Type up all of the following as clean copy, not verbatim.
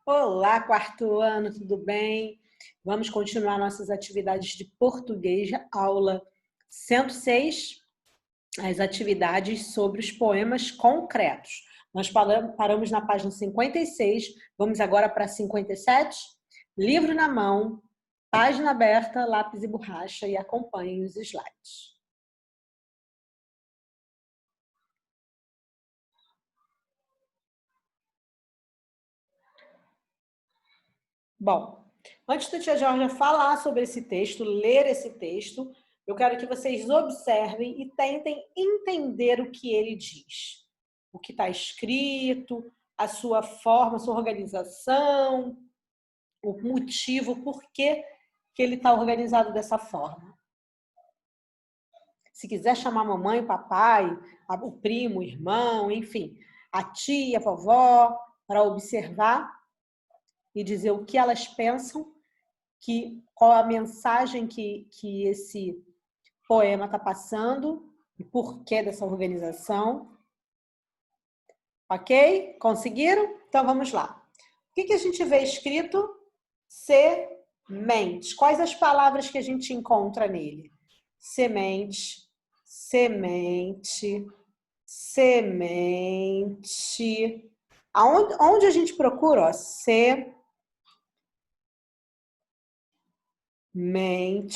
Olá, quarto ano, tudo bem? Vamos continuar nossas atividades de português, aula 106, as atividades sobre os poemas concretos. Nós paramos na página 56, vamos agora para 57. Livro na mão, página aberta, lápis e borracha e acompanhem os slides. Bom, antes da tia Georgia falar sobre esse texto, ler esse texto, eu quero que vocês observem e tentem entender o que ele diz. O que está escrito, a sua forma, a sua organização, o motivo, por que ele está organizado dessa forma. Se quiser chamar mamãe, papai, o primo, o irmão, enfim, a tia, a vovó, para observar e dizer o que elas pensam, qual a mensagem que esse poema está passando e por que dessa organização. Ok? Conseguiram? Então vamos lá. O que a gente vê escrito? Sementes. Quais as palavras que a gente encontra nele? Semente, semente, semente. Onde a gente procura? Ó, semente,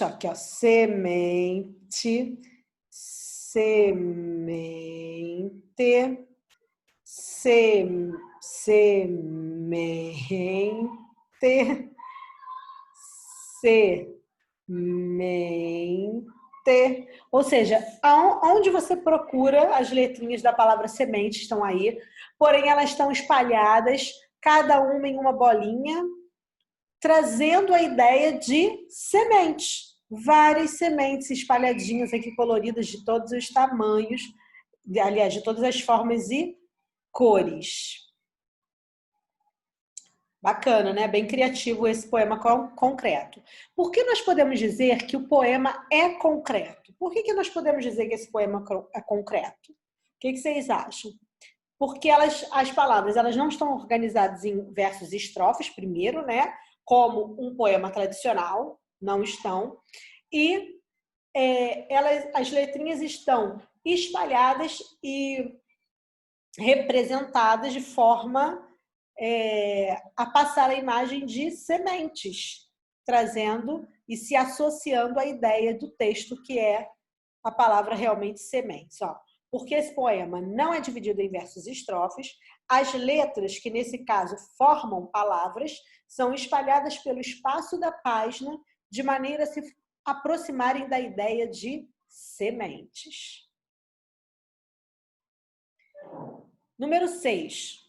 aqui ó, semente, semente, semente, semente. Ou seja, onde você procura as letrinhas da palavra semente estão aí, porém elas estão espalhadas, cada uma em uma bolinha, trazendo a ideia de semente. Várias sementes espalhadinhas aqui, coloridas de todos os tamanhos, aliás, de todas as formas e cores. Bacana, né? Bem criativo esse poema concreto. Por que nós podemos dizer que o poema é concreto? Por que nós podemos dizer que esse poema é concreto? O que vocês acham? Porque as palavras elas não estão organizadas em versos e estrofes, primeiro, né? Como um poema tradicional, não estão. E as letrinhas estão espalhadas e representadas de forma a passar a imagem de sementes, trazendo e se associando à ideia do texto, que é a palavra realmente sementes. Ó. Porque esse poema não é dividido em versos e estrofes, as letras, que nesse caso formam palavras, são espalhadas pelo espaço da página, de maneira a se aproximarem da ideia de sementes. Número 6.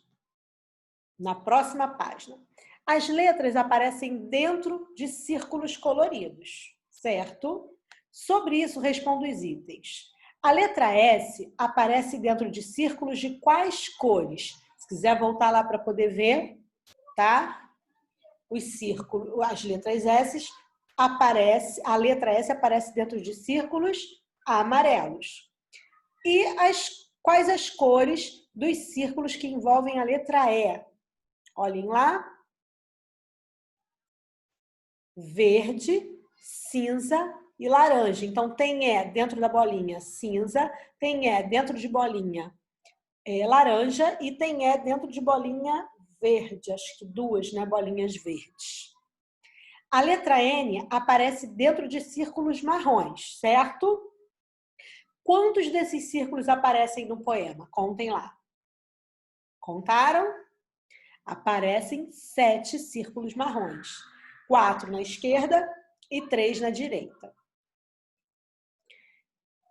Na próxima página. As letras aparecem dentro de círculos coloridos, certo? Sobre isso, respondo os itens. A letra S aparece dentro de círculos de quais cores? Se quiser voltar lá para poder ver, tá? Os círculos, as letras S a letra S aparece dentro de círculos amarelos. E quais as cores dos círculos que envolvem a letra E? Olhem lá. Verde, cinza e laranja. Então, tem dentro da bolinha cinza, tem dentro de bolinha laranja e tem dentro de bolinha verde. Acho que duas, né, bolinhas verdes. A letra N aparece dentro de círculos marrons, certo? Quantos desses círculos aparecem no poema? Contem lá. Contaram? Aparecem 7 círculos marrons. 4 na esquerda e 3 na direita.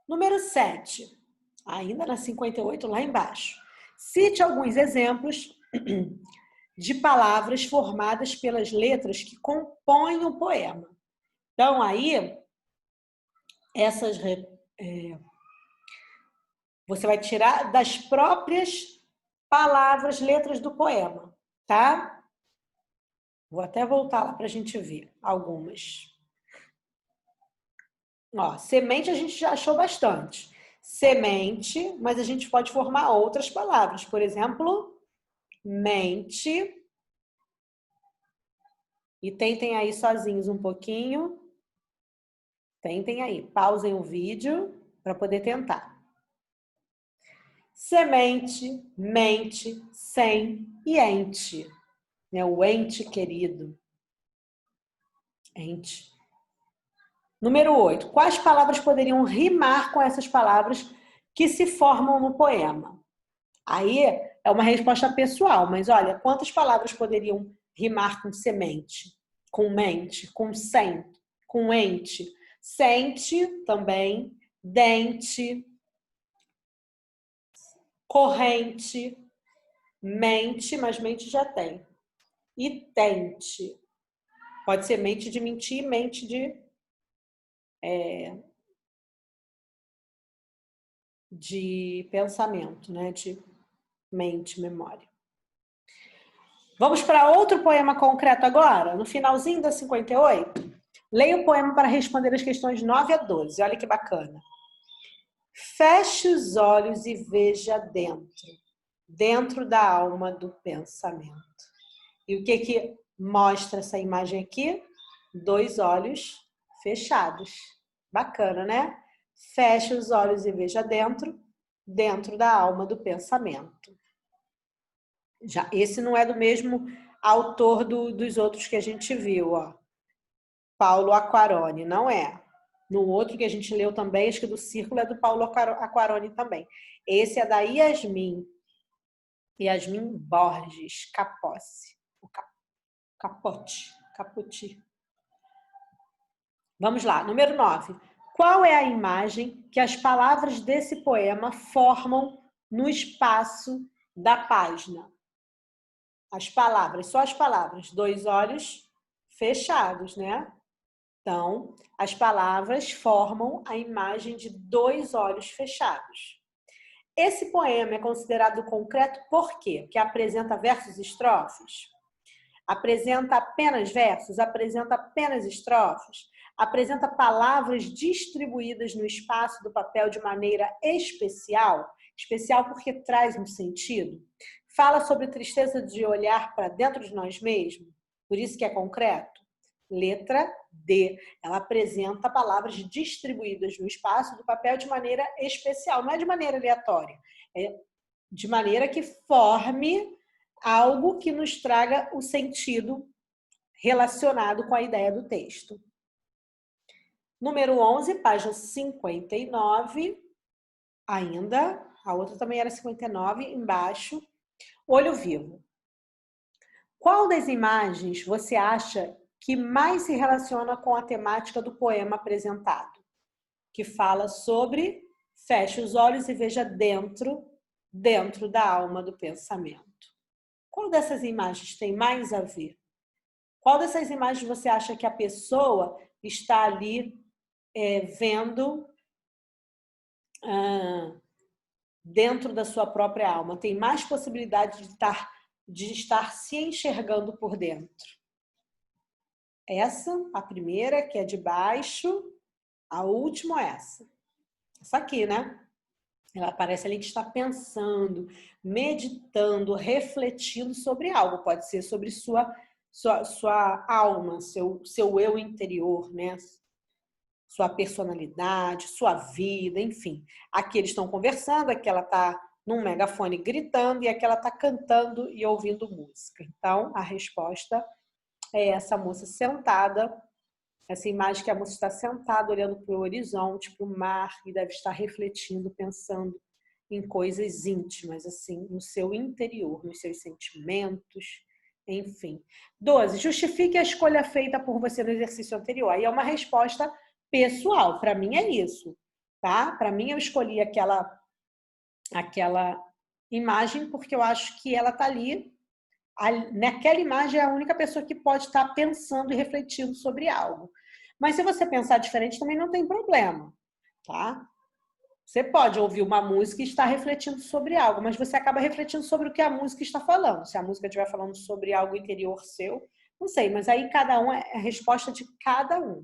Número 7. Ainda na 58, lá embaixo. Cite alguns exemplos de palavras formadas pelas letras que compõem o poema. Então, aí, você vai tirar das próprias palavras, letras do poema, tá? Vou até voltar lá para a gente ver algumas. Ó, semente a gente já achou bastante. Semente, mas a gente pode formar outras palavras. Por exemplo, mente, E tentem aí sozinhos um pouquinho. Tentem aí. Pausem o vídeo para poder tentar. Semente, mente, sem e ente. O ente querido. Ente. Número 8. Quais palavras poderiam rimar com essas palavras que se formam no poema? Aí é uma resposta pessoal, mas olha, quantas palavras poderiam rimar com semente, com mente, com sem, com ente? Sente também, dente, corrente, mente, mas mente já tem. E tente. Pode ser mente de mentir, mente de pensamento, né? De mente, memória. Vamos para outro poema concreto agora? No finalzinho da 58? Leia o poema para responder as questões 9 a 12. Olha que bacana. Feche os olhos e veja dentro da alma do pensamento. E o que mostra essa imagem aqui? 2 olhos fechados. Bacana, né? Feche os olhos e veja dentro da alma do pensamento. Já, esse não é do mesmo autor dos outros que a gente viu, ó. Paulo Aquarone, não é. No outro que a gente leu também, acho que do Círculo, é do Paulo Aquarone também. Esse é da Yasmin Borges Capozzi. Capote. Vamos lá, número 9. Qual é a imagem que as palavras desse poema formam no espaço da página? As palavras, só as palavras, 2 olhos fechados, né? Então, as palavras formam a imagem de 2 olhos fechados. Esse poema é considerado concreto por quê? Porque apresenta versos e estrofes? Apresenta apenas versos? Apresenta apenas estrofes? Apresenta palavras distribuídas no espaço do papel de maneira especial? Especial porque traz um sentido? Fala sobre tristeza de olhar para dentro de nós mesmos? Por isso que é concreto? Letra D. Ela apresenta palavras distribuídas no espaço do papel de maneira especial, não é de maneira aleatória, é de maneira que forme algo que nos traga o sentido relacionado com a ideia do texto. Número 11, página 59, ainda, a outra também era 59, embaixo, olho vivo. Qual das imagens você acha que mais se relaciona com a temática do poema apresentado? Que fala sobre feche os olhos e veja dentro da alma do pensamento. Qual dessas imagens tem mais a ver? Qual dessas imagens você acha que a pessoa está ali vendo dentro da sua própria alma? Tem mais possibilidade de estar se enxergando por dentro? Essa, a primeira, que é de baixo, a última é essa. Essa aqui, né? Ela parece ali que está pensando, meditando, refletindo sobre algo. Pode ser sobre sua alma, seu eu interior, né? Sua personalidade, sua vida, enfim. Aqui eles estão conversando, aqui ela está num megafone gritando e aqui ela está cantando e ouvindo música. Então, a resposta é essa moça sentada, essa imagem que a moça está sentada, olhando para o horizonte, para o mar, e deve estar refletindo, pensando em coisas íntimas, assim, no seu interior, nos seus sentimentos, enfim. 12. Justifique a escolha feita por você no exercício anterior. Aí é uma resposta pessoal. Para mim é isso, tá? Para mim eu escolhi aquela imagem porque eu acho que ela está ali. Naquela imagem é a única pessoa que pode estar pensando e refletindo sobre algo. Mas se você pensar diferente, também não tem problema, tá? Você pode ouvir uma música e estar refletindo sobre algo, mas você acaba refletindo sobre o que a música está falando. Se a música estiver falando sobre algo interior seu, não sei, mas aí cada um é a resposta de cada um,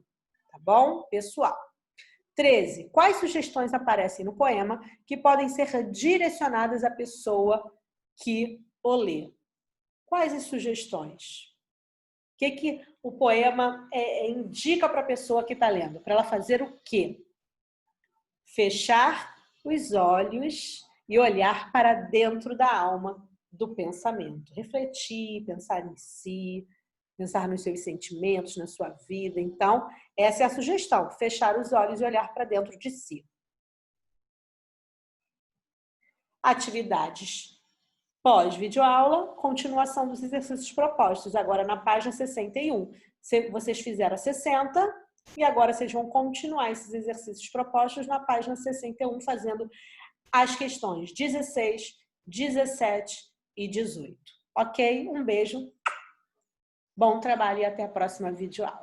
tá bom? Pessoal. 13. Quais sugestões aparecem no poema que podem ser direcionadas à pessoa que o lê? Quais as sugestões? que o poema indica para a pessoa que está lendo? Para ela fazer o quê? Fechar os olhos e olhar para dentro da alma do pensamento. Refletir, pensar em si, pensar nos seus sentimentos, na sua vida. Então, essa é a sugestão, fechar os olhos e olhar para dentro de si. Atividades pós-videoaula, continuação dos exercícios propostos, agora na página 61. Vocês fizeram a 60 e agora vocês vão continuar esses exercícios propostos na página 61, fazendo as questões 16, 17 e 18. Ok? Um beijo, bom trabalho e até a próxima videoaula.